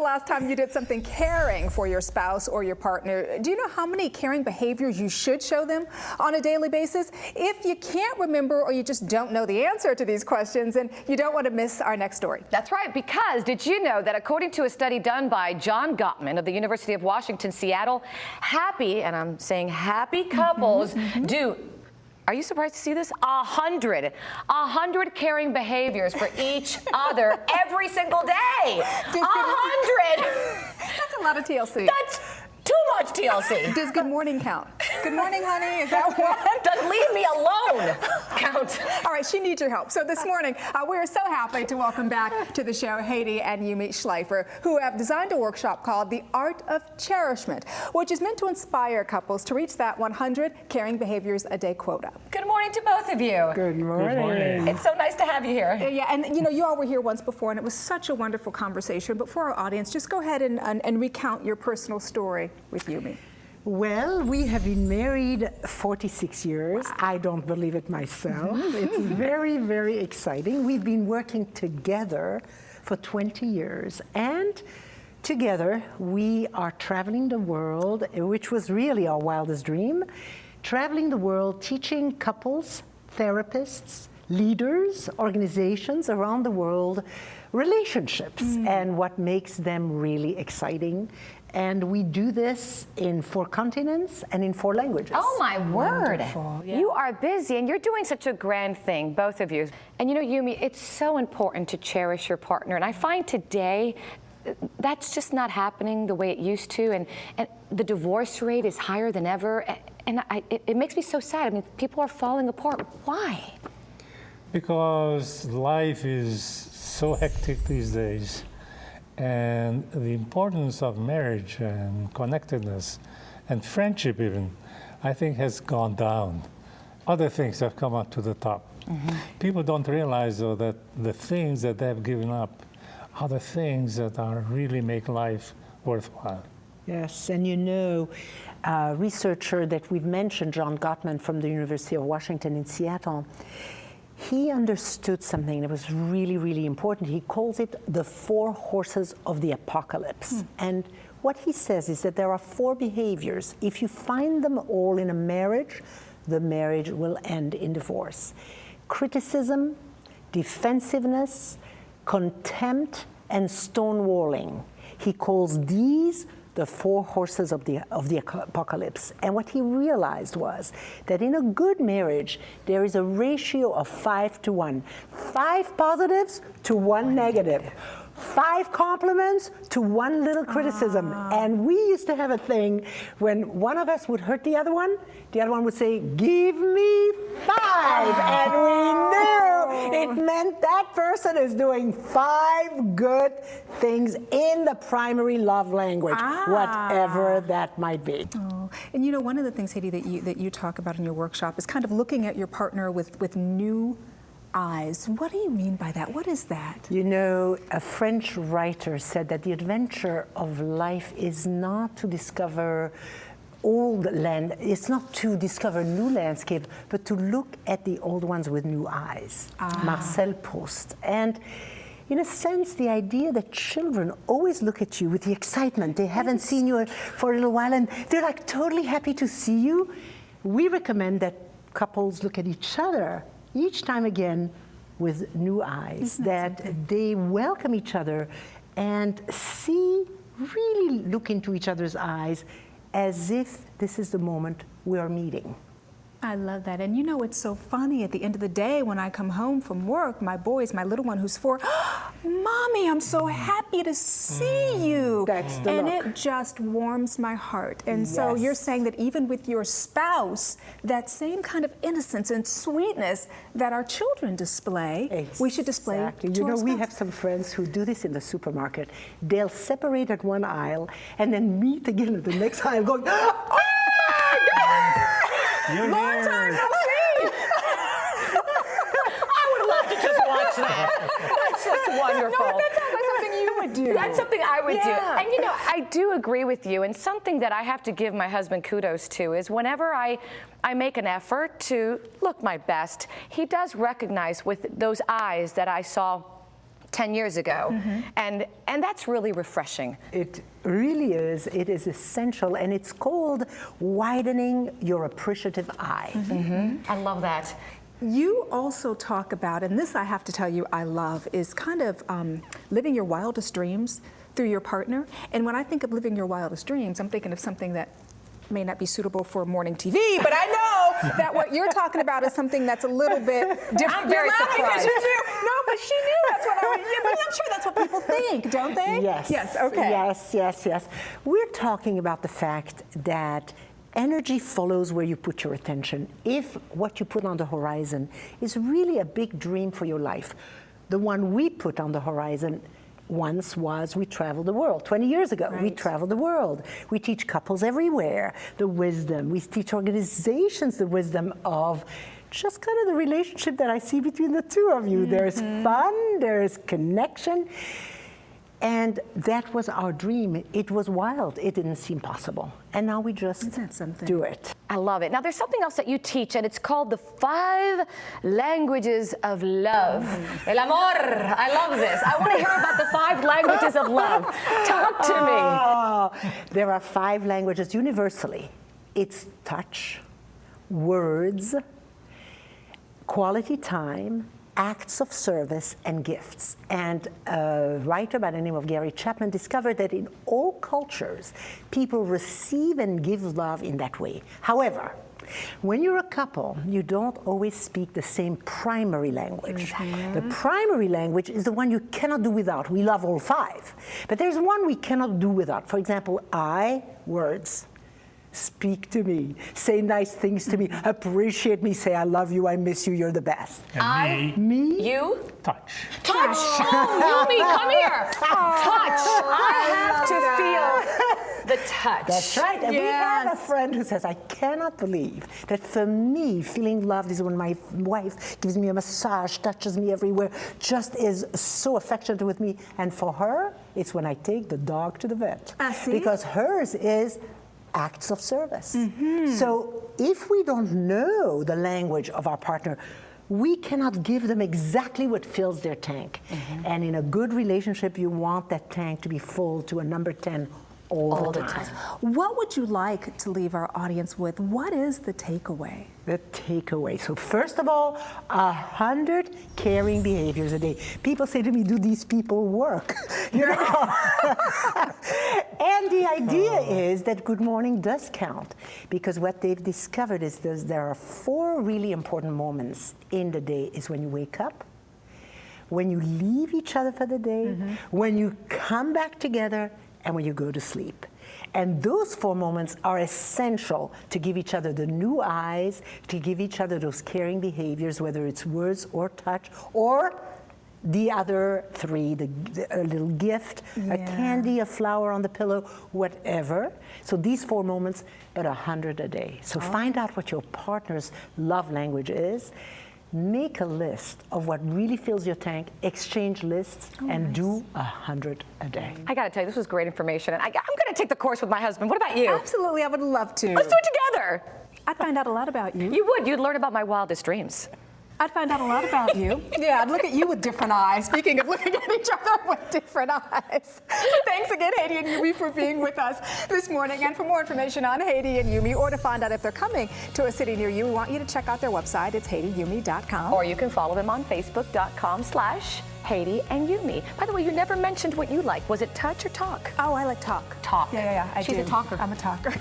last time you did something caring for your spouse or your partner? Do you know how many caring behaviors you should show them on a daily basis? If you can't remember or you just don't know the answer to these questions, then you don't want to miss our next story. That's right, because did you know that according to a study done by John Gottman of the University of Washington, Seattle, happy, and I'm saying happy couples do, are you surprised to see this? 100 caring behaviors for each other every single day. 100! That's a lot of TLC. That's too much TLC. Does good morning count? Good morning, honey. Is that one? Does leave me alone count? All right, she needs your help. So this morning, we are so happy to welcome back to the show Hedy and Yumi Schleifer, who have designed a workshop called The Art of Cherishment, which is meant to inspire couples to reach that 100 caring behaviors a day quota. Good morning to both of you. Good morning. Good morning. It's so nice to have you here. Yeah, and you know, you all were here once before, and it was such a wonderful conversation. But for our audience, just go ahead and recount your personal story with Yumi. Well, we have been married 46 years. Wow. I don't believe it myself. It's very, very exciting. We've been working together for 20 years, and together we are traveling the world, which was really our wildest dream, traveling the world, teaching couples, therapists, leaders, organizations around the world, relationships and what makes them really exciting. And we do this in 4 continents and in 4 languages. Oh my word. Yeah. You are busy and you're doing such a grand thing, both of you. And you know, Yumi, it's so important to cherish your partner. And I find today that's just not happening the way it used to. And the divorce rate is higher than ever. And it makes me so sad. I mean, people are falling apart. Why? Because life is so hectic these days. And the importance of marriage and connectedness and friendship even, I think has gone down. Other things have come up to the top. People don't realize though that the things that they've given up are the things that are really make life worthwhile. Yes, and you know, a researcher that we've mentioned, John Gottman from the University of Washington in Seattle, he understood something that was really, really important. He calls it the 4 horses of the apocalypse. And what he says is that there are 4 behaviors. If you find them all in a marriage, the marriage will end in divorce. Criticism, defensiveness, contempt, and stonewalling. He calls these the 4 horses of the apocalypse. And what he realized was that in a good marriage, there is a ratio of 5 to 1. 5 positives to 1 negative. 5 compliments to 1 little criticism. And we used to have a thing when one of us would hurt the other one would say, "Give me 5." And we knew it meant that person is doing 5 good things in the primary love language, whatever that might be. And you know, one of the things, Hedy, that you talk about in your workshop is kind of looking at your partner with new eyes. What do you mean by that? What is that? You know, a French writer said that the adventure of life is not to discover old land, it's not to discover new landscape, but to look at the old ones with new eyes. Marcel Proust. And in a sense, the idea that children always look at you with the excitement. They haven't seen you for a little while and they're like totally happy to see you. We recommend that couples look at each other each time again with new eyes, that they welcome each other and really look into each other's eyes as if this is the moment we are meeting. I love that. And you know, it's so funny at the end of the day when I come home from work, my boys, my little one who's 4, "Mommy, I'm so happy to see you." That's the and look. It just warms my heart. And so you're saying that even with your spouse, that same kind of innocence and sweetness that our children display, we should display to You know, our we spouse. have some friends who do this in the supermarket. They'll separate at one aisle and then meet again at the next aisle going, "Oh, Long time no see. I would love to just watch that. That's just wonderful. No, that sounds like something you would do. That's something I would do. Yeah. And you know, I do agree with you. And something that I have to give my husband kudos to is whenever I make an effort to look my best, he does recognize with those eyes that I saw 10 years ago. And that's really refreshing. It really is. It is essential, and it's called widening your appreciative eye. I love that. You also talk about, and this I have to tell you I love, is kind of living your wildest dreams through your partner. And when I think of living your wildest dreams, I'm thinking of something that may not be suitable for morning TV, but I know that what you're talking about is something that's a little bit different. I'm very surprised. No, but she knew that's what I was, yeah, but I'm sure that's what people think, don't they? Yes. Yes, okay. Yes. We're talking about the fact that energy follows where you put your attention. If what you put on the horizon is really a big dream for your life, the one we put on the horizon once was we traveled the world. 20 years ago, we traveled the world. We teach couples everywhere the wisdom. We teach organizations the wisdom of just kind of the relationship that I see between the two of you. There's fun, there's connection. And that was our dream. It was wild. It didn't seem possible. And now we just do it. I love it. Now, there's something else that you teach, and it's called the 5 languages of love. El amor. I love this. I want to hear about the 5 languages of love. Talk to me. Oh, there are 5 languages universally. It's touch, words, quality time, acts of service, and gifts. And a writer by the name of Gary Chapman discovered that in all cultures, people receive and give love in that way. However, when you're a couple, you don't always speak the same primary language. The primary language is the one you cannot do without. We love all 5. But there's one we cannot do without. For example, words. Speak to me, say nice things to me, appreciate me, say I love you, I miss you, you're the best. And Me? You? touch. Touch. Oh, Yumi, come here. Touch. I have to feel the touch. That's right. And we have a friend who says, I cannot believe that for me, feeling loved is when my wife gives me a massage, touches me everywhere, just is so affectionate with me. And for her, it's when I take the dog to the vet. Because hers is acts of service. So if we don't know the language of our partner, we cannot give them exactly what fills their tank. And in a good relationship, you want that tank to be full to a number 10 all the time. What would you like to leave our audience with? What is the takeaway? The takeaway. So first of all, 100 caring behaviors a day. People say to me, do these people work? You know? And the idea is that good morning does count, because what they've discovered is there are 4 really important moments in the day. Is when you wake up, when you leave each other for the day, when you come back together, and when you go to sleep. And those 4 moments are essential to give each other the new eyes, to give each other those caring behaviors, whether it's words or touch, or the other 3, a little gift, a candy, a flower on the pillow, whatever. So these 4 moments, but 100 a day. So find out what your partner's love language is. Make a list of what really fills your tank, exchange lists, and do 100 a day. I got to tell you, this was great information. And I'm going to take the course with my husband. What about you? Absolutely, I would love to. Let's do it together. I'd find out a lot about you. You would. You'd learn about my wildest dreams. I'd find out a lot about you. Yeah, I'd look at you with different eyes. Speaking of looking at each other with different eyes. Thanks again, Hedy and Yumi, for being with us this morning. And for more information on Hedy and Yumi, or to find out if they're coming to a city near you, we want you to check out their website. It's HedyYumi.com. Or you can follow them on Facebook.com/Hedy and Yumi. By the way, you never mentioned what you like. Was it touch or talk? Oh, I like talk. Talk. Yeah, I She's do. a talker. I'm a talker.